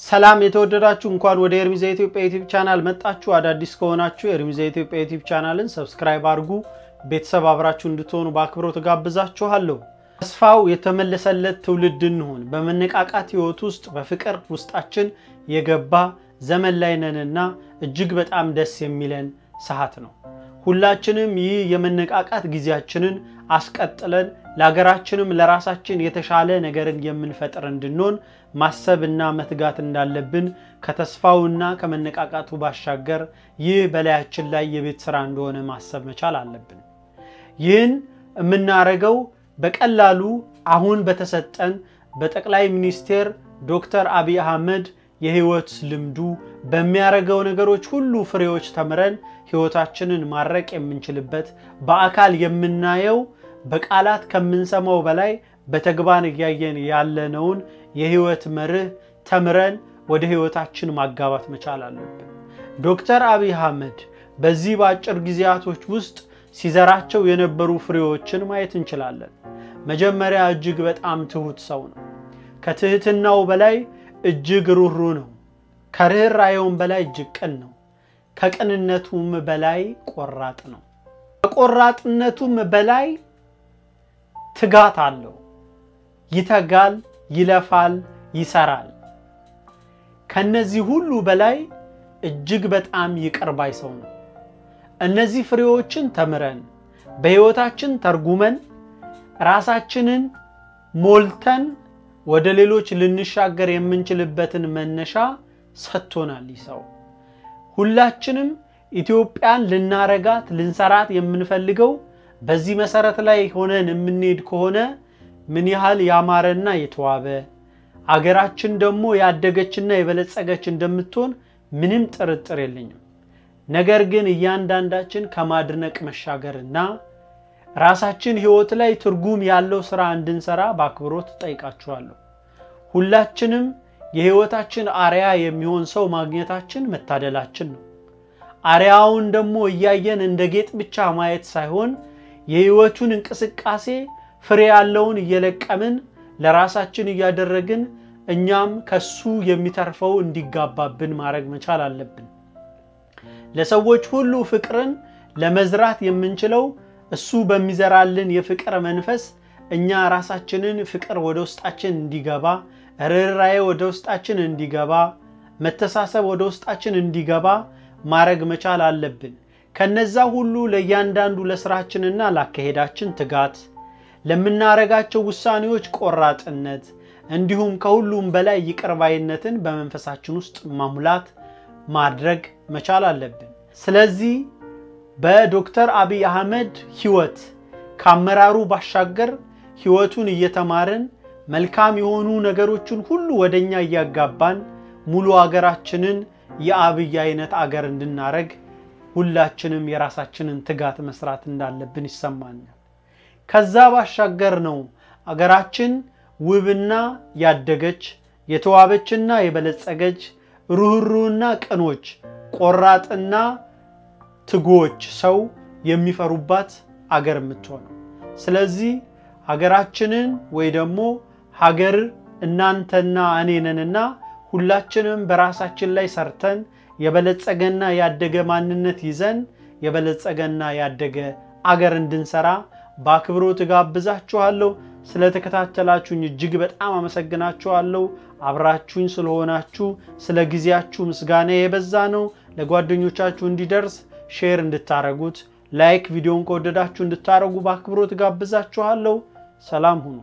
ሰላም የተወደዳችሁ እንኳን ወደ ኤርሚ ዘኢትዮጵያ ዩቲዩብ ቻናል መጣችሁ አዳዲስ ከሆናችሁ ኤርሚ ዘኢትዮጵያ ዩቲዩብ ቻናልን ሰብስክራይብ አድርጉ ቤተሰብ አብራችሁ እንድትሆኑ በአክብሮት ጋብዛችኋለሁ ተስፋው የተመለሰለት ትውልድ እንሁን በመነቃቃት ህይወት ውስጥ በፍቅር ውስጣችን የገባ ዘመን ላይ ነንና እጅግ በጣም ደስ የሚለን ሰዓት ነው ሁላችንም ይህ የመነቃቃት ጊዜያችንን አስቀጥለን ለሀገራችንም ለራሳችን የተሻለ ነገርን የምንፈጥር እንድንሆን ማሰብና መትጋት እንዳለብን ከተስፋውና ከመነቃቃቱ ባሻገር ይህ በላያችን ላይ የቤት ስራ እንደሆነ ማሰብ መቻል አለብን ይህን የምናረጋው በቀላሉ አሁን በተሰጠን በጠቅላይ ሚኒስቴር ዶክተር አቢይ አህመድ የህይወት ልምዱ በሚያረጋው ነገሮች ሁሉ ፍሬዎች ተምረን ህይወታችንን ማረቅ የምንችልበት በአካል የምናየው በቃላት ከምንሰማው በላይ በተግባር ያያየን ያለነውን የህይወት መርህ ተምረን ወደ ህይወታችን ማጋባት መቻል አለብን ዶክተር አቢይ አህመድ በዚህ ባጭር ጊዜያቶች ውስጥ ሲዘራቸው የነበሩ ፍሬዎችን ማየት እንችላለን መጀመሪያ እጅግ በጣም ትሁት ሰው ነው ከትህትናው በላይ እጅግ ሩህሩህ ነው ከርህራሄውም በላይ እጅግ ቅን ነው ከቅንነቱም በላይ ቆራጥ ነው ከቆራጥነቱም በላይ ትጋት አለው ይተጋል ይለፋል ይሰራል ከነዚህ ሁሉ በላይ እጅግ በጣም ይቅርባይ ሰው ነው እነዚህ ፍሬዎችን ተምረን በህይወታችን ተርጉመን ራሳችንን ሞልተን ወደ ሌሎች ልንሻገር የምንችልበትን መነሻ ሰጥቶናል ይሰው ሁላችንም ኢትዮጵያን ልናረጋት ልንሰራት የምንፈልገው በዚህ መሰረት ላይ ሆነን የምንሄድ ከሆነ ምን ያህል ያማረና የተዋበ አገራችን ደግሞ ያደገችና የበለጸገች እንደምትሆን ምንም ጥርጥር የለኝም ነገር ግን እያንዳንዳችን ከማድነቅ መሻገርና ራሳችን ህይወት ላይ ትርጉም ያለው ስራ እንድንሰራ በአክብሮት ጠይቃችኋለሁ ሁላችንም የህይወታችን አሪያ የሚሆን ሰው ማግኘታችን መታደላችን ነው አሪያውን ደግሞ ያያየን እንደ ጌጥ ብቻ ማየት ሳይሆን የህይወቱን እንቅስቃሴ ፍሬ ያለውን እየለቀምን ለራሳችን ያደረግን እኛም ከሱ የሚተርፈው እንዲጋባብን ማድረግ መቻል አለብን ለሰዎች ሁሉ ፍቅርን ለመዝራት የምንችለው እሱ በሚዘራልን የፍቅር መንፈስ እኛ ራሳችንን ፍቅር ወደ ውስጣችን እንዲገባ ርህራሄ ወደ ውስጣችን እንዲገባ መተሳሰብ ወደ ውስጣችን እንዲገባ ማድረግ መቻል አለብን ከነዛ ሁሉ ለያንዳንዱ ለስራችንና ለአካሄዳችን ትጋት ለምናረጋቸው ውሳኔዎች ቆራጥነት እንዲሁም ከሁሉም በላይ ይቅርባይነትን በመንፈሳችን ውስጥ ማሙላት ማድረግ መቻል አለብን ስለዚህ በዶክተር አቢይ አህመድ ህይወት ካመራሩ ባሻገር ህይወቱን እየተማረን መልካም የሆኑ ነገሮችን ሁሉ ወደኛ ያጋባን ሙሉ አገራችንን የአብይ አይነት አገር እንድናረግ ሁላችንም የራሳችንን ትጋት መስራት እንዳለብን ይሰማኛል ከዛ ባሻገር ነው አገራችን ውብና ያደገች የተዋበችና የበለጸገች ሩህሩህና ቅኖች ቆራጥና ትጎች ሰው የሚፈሩባት አገር የምትሆነው ስለዚህ ሀገራችንን ወይ ደግሞ ሀገር እናንተና እኔነንና ሁላችንም በራሳችን ላይ ሰርተን የበለጸገና ያደገ ማንነት ይዘን የበለጸገና ያደገ አገር እንድንሰራ በአክብሮት ጋብዛችኋለሁ ስለተከታተላችሁኝ እጅግ በጣም አመሰግናችኋለሁ አብራችሁኝ ስለሆናችሁ ስለ ጊዜያችሁ ምስጋና የበዛ ነው ለጓደኞቻችሁ እንዲደርስ ሼር እንድታረጉት ላይክ ቪዲዮን ከወደዳችሁ እንድታረጉ በአክብሮት ጋብዛችኋለሁ ሰላም ሁኑ